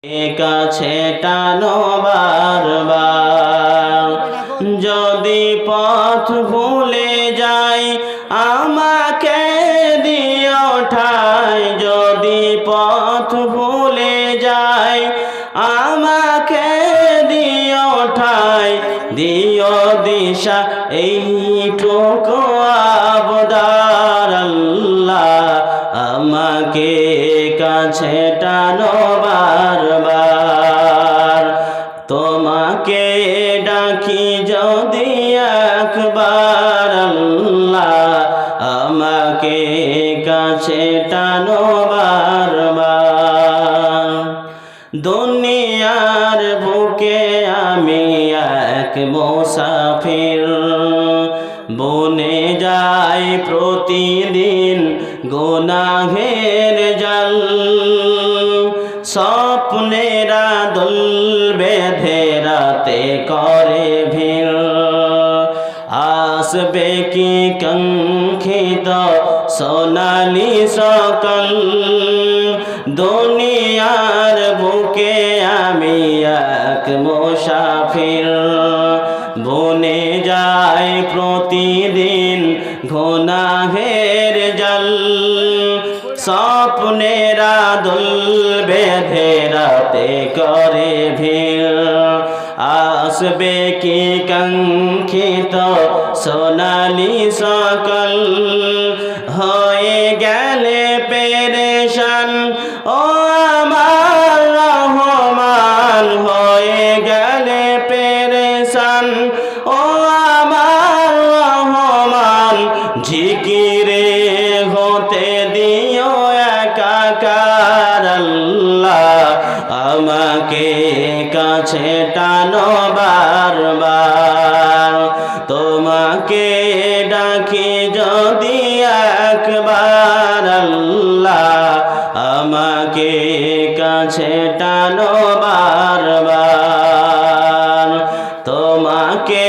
কাছে টানো বারবার। যদি পথ ভুলে যাই আমাকে দিও ঠাই, যদি পথ ভুলে যাই আমাকে দিও ঠাই, দিও দিশা এইটুকু আবদার। আল্লাহ আমাকে কাছে টানো বারবার। তোমাকে ডাকি যদি একবার, আল্লাহ আমাকে কাছে টানো বারবার। দুনিয়ার বুকে আমি এক মুসাফির, বনে যাই প্রতিদিন গুনাহের জাল। স্বপ্নেরা দোল বেঁধে রাতে করে ভিড়, আসবে কি কাঙ্ক্ষিত সোনালি সকাল। দুনিয়ার বুকে আমি এক মুসাফির, বনে যাই প্রতিদিন গুনাহের জাল। স্বপ্নেরা দোল বেঁধে রাতে করে ভিড়, আসবে কি কাঙ্ক্ষিত সোনালি সকাল। হয়ে গেলে পেরেশান ও আমার রহমান, হয়ে গেলে পেরেশান ও আমার রহমান। জিকিরে হতে দিও একাকার, আল্লাহ আমাকে কাছে টানো বারবার। তোমাকে ডাকি যদি একবার, আল্লাহ আমাকে কাছে টানো বারবার। তোমাকে